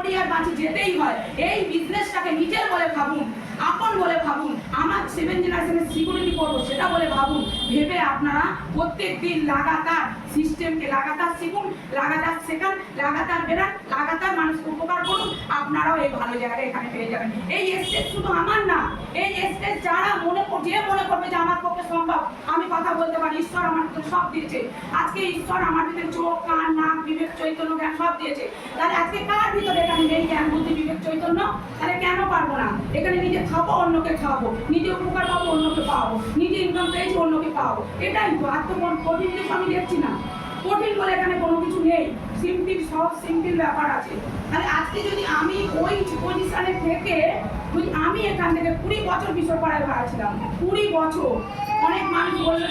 গড়িয়ার কাছে যেতেই হয়। এই বিজনেসটাকে নিজের বলে ভাবুন, আপন বলে ভাবুন, আমার 7 জেনারেশনের সিকিউরিটি করবো সেটা বলে ভাবুন। ভেবে আপনারা প্রত্যেক দিন লাগাতার সিস্টেমকে লাগাতার শিখুন, লাগাতার শেখান, লাগাতার বেরান, লাগাতার মানুষকে উপকার করুন। আপনারাও এই ভালো জায়গায় এখানে পেয়ে যাবেন। এই স্টেজ শুধু আমার না, এই স্টেজ যারা মনে করবে যে আমার পক্ষে সম্ভব, আমি কথা বলতে পারি, ঈশ্বর আমার ভিতরে সব দিয়েছে। আজকে ঈশ্বর আমার ভিতরে চোখ, কান, নাক, বিবেক, চৈতন্য, জ্ঞান সব দিয়েছে। তাহলে আজকে কার ভিতরে এখানে নেই জ্ঞান, বুদ্ধি, বিবেক, চৈতন্য? তাহলে কেন পারবো না? এখানে নিজে খাবো, অন্যকে খাবো, নিজে উপকার পাবো, অন্যকে পাবো, নিজে ইনকাম পেয়েছি, অন্যকে পাবো। এটাই তো। আর তো কঠিন কিছু আমি দেখছি না। কঠিন বলে এখানে কোনো কিছু নেই, সিম্পল, সব সিম্পল ব্যাপার আছে। তাহলে আজকে যদি আমি ওই পজিশনে থেকে যদি আমি এখান থেকে 20 বছর বিশ্বপাড়ায় ভাড়া ছিলাম, 20 বছর। অনেক মানুষ বললো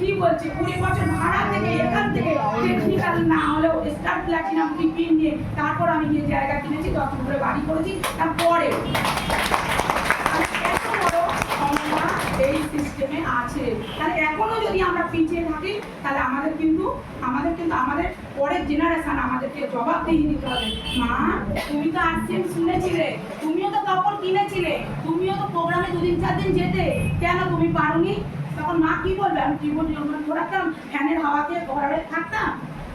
কি বলছে 20 বছর ভাড়া থেকে এখান থেকে টেকনিক্যাল না হলেও স্টার প্ল্যাটিনাম টিপিন নিয়ে তারপর আমি গিয়ে জায়গা কিনেছি, 10 করে বাড়ি করেছি। তারপরে এই সিস্টেমে আছে। তাহলে এখনো যদি আমরা পিছিয়ে থাকি তাহলে আমাদের কিন্তু আমাদের পরের জেনারেশন আমাদেরকে জবাবদিহি দিতে হবে। মা, তুমি তো আর্টসেন শুনেছিলে, তুমিও তো কাপড় কিনেছিলে, তুমিও তো প্রোগ্রামে 2-4 দিন যেতে, কেন তুমি পারোনি? তখন মা কি বলবে? আমি কি বলি, থাকতাম ফ্যানের হাওয়াতে ঘরে থাকতাম,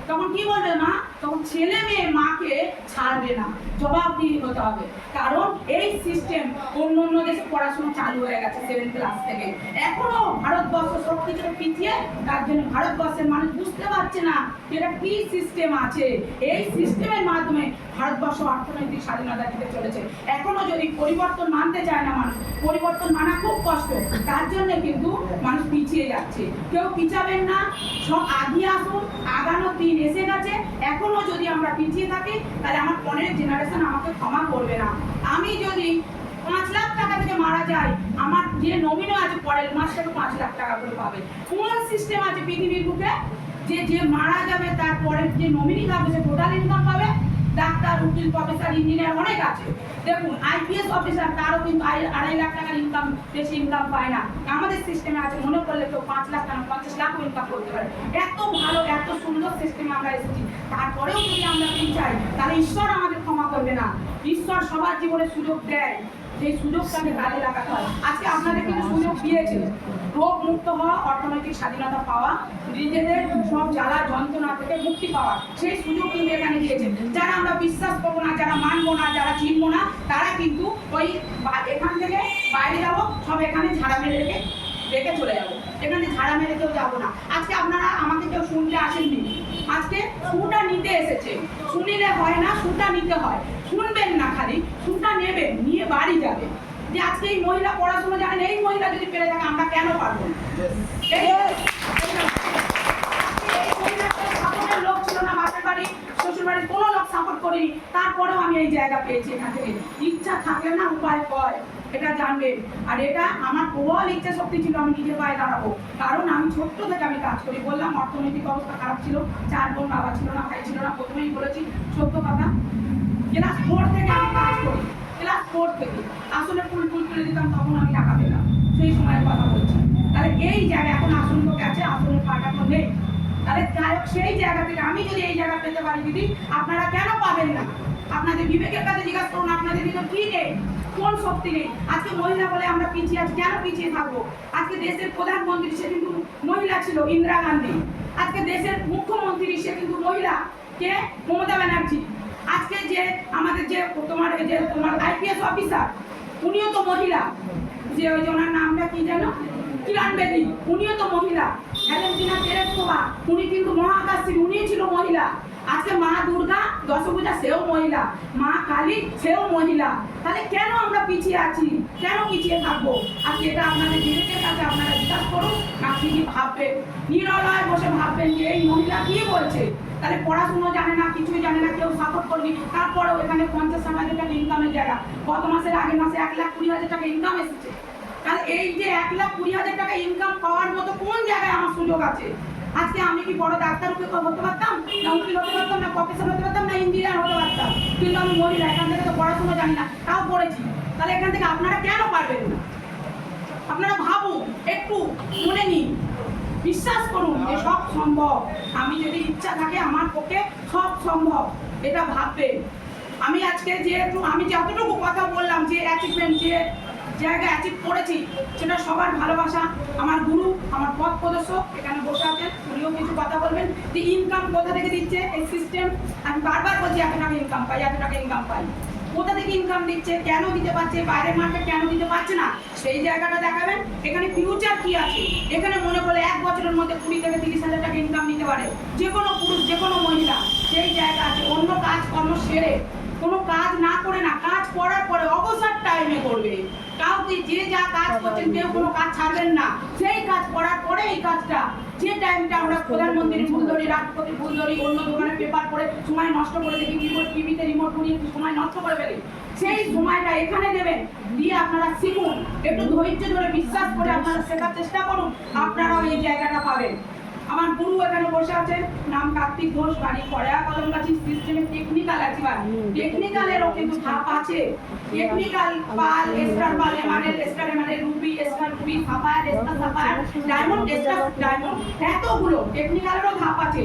তখন কি বলবে মা? তখন ছেলে মেয়ে মাকে ছাড়বে না, জবাবদিহি হতে হবে। কারণ এই সিস্টেম অন্য দেশে পড়াশোনা চালু হয়ে গেছে 7 ক্লাস থেকে। এখনো ভারতবর্ষ সব কিছু পিছিয়ে, তার জন্য ভারতবর্ষের মানুষ বুঝতে পারছে না এটা কি সিস্টেম আছে। এই সিস্টেমের মাধ্যমে ভারতবর্ষ অর্থনৈতিক স্বাধীনতা দিতে চলেছে। এখনো যদি পরিবর্তন মানতে চায় না মানুষ, পরিবর্তন মানা খুব কষ্ট, তার জন্য কিন্তু মানুষ পিছিয়ে যাচ্ছে। কেউ পিছাবেন না, সব আগিয়ে আসুন, আগানো দিন এসে গেছে। এখনো যদি আমরা পিছিয়ে থাকি তাহলে আমার পরের জেনারেশন আমাকে ক্ষমা করবে না। আমি যদি 5 লাখ টাকা থেকে মারা যায়, আমার যে নমিনি আছে পরের মাস থেকে 5 লাখ টাকা করে পাবে। কোন সিস্টেম আছে পৃথিবীর বুকে যে মারা যাবে তারপরের যে নমিনি থাকবে সে টোটাল ইনকাম পাবে? ডাক্তার, উকিল, প্রফেসর, ইঞ্জিনিয়ার অনেক আছে। দেখুন আইপিএস অফিসার, তারও কিন্তু 2.5 লাখ টাকার ইনকাম, বেশি ইনকাম পায় না। আমাদের সিস্টেমে আছে, মনে করলে কেউ 5 লাখ টাকা 50 লাখও ইনকাম করতে পারে। এত ভালো, এত সুন্দর সিস্টেমে আমরা এসেছি। তারপরেও যদি আমরা চাই তাহলে ঈশ্বর আমাদের ক্ষমা করবে না। ঈশ্বর সবার জীবনে সুযোগ দেয়, সেই সুযোগটাকে কাজে লাগাতে হয়। আজকে আপনাদের কিন্তু সুযোগ দিয়েছে রোগ মুক্ত হওয়া, অর্থনৈতিক স্বাধীনতা পাওয়া, নিজেদের সব জ্বালা যন্ত্রণা থেকে মুক্তি পাওয়া, সেই সুযোগ কিন্তু এখানে দিয়েছে। যারা আমরা বিশ্বাস করবো না, যারা মানবো না, যারা চিনবো না, তারা কিন্তু ওই এখান থেকে বাইরে যাবো, সব এখানে ঝাড়া মেরে রেখে চলে যাবো, এখানে ঝাড়া মেরে কেউ যাবো না। আজকে আপনারা আমাকে কেউ শুনতে আসেননি, আজকে সুটা নিতে এসেছে। শুনিলে হয় না, সুটা নিতে হয়। শুনবেন না, খালি সুটা নেবেন, নিয়ে বাড়ি যাবে। যে আজকে এই মহিলা পড়াশোনা জানেন, এই মহিলা যদি পেরে থাকে আমরা কেন পারবো না? লোক ছিল না, বাপের বাড়ি শ্বশুর বাড়ির কোনো লোক সাপোর্ট করিনি, তারপরেও আমি এই জায়গা পেয়েছি। এখান থেকে ইচ্ছা থাকলে না উপায় হয়, এটা জানবেন। আর এটা আমার প্রবল ইচ্ছা শক্তি ছিল, আমি নিজের পায়ে দাঁড়াবো। কারণ আমি ছোট্ট থেকে আমি কাজ করি। বললাম অর্থনৈতিক অবস্থা খারাপ ছিল, 4 বোন, বাবা ছিল না, ভাই ছিল না। প্রথমেই বলেছি সত্য কথা, ক্লাস 4 থেকে আমি কাজ করি, ক্লাস 4 থেকে। আসলে ফুল তুলে দিতাম, তখন আমি টাকা পেতাম, সেই সময়ের কথা বলছি। তাহলে এই জায়গায় এখন আসন তো গেছে, আসনের পাটা তো নেই। তাহলে যাই হোক, সেই জায়গা থেকে আমি যদি এই জায়গা পেতে পারি দিদি, আপনারা কেন পাবেন না? আপনাদের বিবেকের কাছে জিজ্ঞাসা করুন, আপনাদের ভিতরে কি নেই, কোন শক্তি নেই? আজকে মহিলা বলে আমরা পিছিয়ে আছি, কেন পিছিয়ে থাকবো? আজকে দেশের প্রধানমন্ত্রী সে কিন্তু মহিলা ছিল, ইন্দিরা গান্ধী। আজকে দেশের মুখ্যমন্ত্রী সে কিন্তু মহিলা, কে? মমতা ব্যানার্জি। আজকে যে আমাদের যে তোমার আইপিএস অফিসার, উনিও তো মহিলা। যে ওই যে ওনার নামটা কি যেন, কিরণ বেদি, উনিও তো মহিলা। ভ্যালেন্টিনা তেরেসকোভা, উনি কিন্তু মহাকাশী, উনি ছিল মহিলা। আজকে মা দুর্গা দশভূজা, সেও মহিলা। মা কালী, সেও মহিলা। তাহলে কেন আমরা পিছিয়ে আছি, কেন পিছিয়ে থাকবো? আজকে এটা আপনাদের বিবেকের কাছে আপনারা জিজ্ঞাস করুন না, কি ভাববেন? নিরলয় বসে ভাববেন যে এই মহিলা কি বলছে। তাহলে পড়াশুনো জানে না, কিছুই জানে না, কেউ সাপোর্ট করবি, তারপরেও এখানে 50-60 টাকা ইনকামের জায়গা। গত মাসের আগের মাসে 1,20,000 টাকা ইনকাম এসেছে। তাহলে এই যে 1,20,000 টাকা ইনকাম পাওয়ার মতো কোন জায়গায় আমার সুযোগ আছে? আজকে আমি কি বড় ডাক্তার হতে পারতাম, না উকিল হতে পারতাম, না প্রফেসর হতে পারতাম, না ইঞ্জিনিয়ার হতে পারতাম, কিন্তু আমি মহিলা, এখান থেকে তো পড়াশোনা জানি না, তাও পড়েছি। তাহলে এখান থেকে আপনারা কেন পারবেন না? আপনারা ভাবুন, একটু মনে নিন, বিশ্বাস করুন যে সব সম্ভব। আমি যদি ইচ্ছা থাকে আমার পক্ষে সব সম্ভব, এটা ভাববেন। আমি আজকে যেহেতু আমি যতটুকু কথা বললাম, যে অ্যাচিভমেন্ট, যে জায়গায় অ্যাচিভ করেছি, সেটা সবার ভালোবাসা। আমার গুরু, আমার পথ প্রদর্শক এখানে বসে আছেন, উনিও কিছু কথা বলবেন যে ইনকাম কোথা থেকে দিচ্ছে এই সিস্টেম। আমি বারবার বলছি এত টাকা ইনকাম পাই, এত টাকা ইনকাম পাই, কোথা থেকে ইনকাম দিচ্ছে, কেন দিতে পারছে, বাইরের মার্কেট কেন দিতে পারছে না, সেই জায়গাটা দেখাবেন। এখানে ফিউচার কি আছে, এখানে মনে করলে 1 বছরের মধ্যে 20 থেকে 30,000 টাকা ইনকাম নিতে পারে যে কোনো পুরুষ, যে কোনো মহিলা, সেই জায়গা আছে। অন্য কাজ কর্ম সেরে, কোনো কাজ না করে না, কাজ করার পরে অবসর টাইমে করবে। কাউকে যে যা কাজ করছেন কেউ কোনো কাজ ছাড়বেন না, সেই কাজ করার পরে এই কাজটা, যে টাইমটা আমরা প্রধানমন্ত্রীর ভুল ধরি, রাষ্ট্রপতির ভুল ধরি, অন্য দোকানে পেপার পড়ে সময় নষ্ট করে দেখি, টিভিতে রিমোট নিয়ে সময় নষ্ট করে ফেলি, সেই সময়টা এখানে দেবেন, দিয়ে আপনারা শিখুন, একটু ধৈর্য ধরে বিশ্বাস করে আপনারা শেখার চেষ্টা করুন, আপনারাও এই জায়গাটা পাবেন। আমার গুরু এখানে বসে আছেন, নাম কার্তিক ঘোষ, বাড়ি কড়া কলমগাছি, সিস্টেমে টেকনিক্যাল এক্সপার্ট। টেকনিক্যালেরও কিন্তু ধাপ আছে, technical pearl, star pearl, emerald, star emerald, ruby, star ruby, sapphire, star sapphire, diamond, star diamond, এতগুলো টেকনিক্যালেরও ধাপ আছে।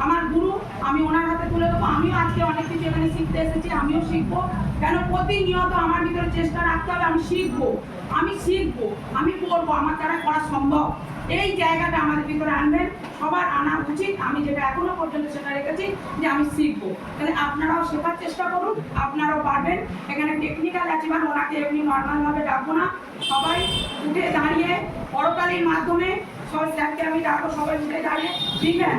আমার গুরু, আমি ওনার হাতে তুলে দেবো। আমিও আজকে অনেক কিছু এখানে শিখতে এসেছি, আমিও শিখবো। কেন প্রতিনিয়ত আমার ভিতরে চেষ্টা রাখতে হবে, আমি শিখবো, আমি করবো, আমার দ্বারা করা সম্ভব। এই জায়গাটা আমাদের ভিতরে আনবেন, সবার আনা উচিত। আমি যেটা এখনো পর্যন্ত সেটা রেখেছি যে আমি শিখবো, তাহলে আপনারাও শেখার চেষ্টা করুন, আপনারাও পারবেন। এখানে টেকনিক্যাল অ্যাচিভার, ওনাকে এমনি নর্মালভাবে ডাকবো না, সবাই উঠে দাঁড়িয়ে করতালির মাধ্যমে, সবাই স্যারকে আমি ডাকবো, সবাই উঠে দাঁড়িয়ে দিবেন।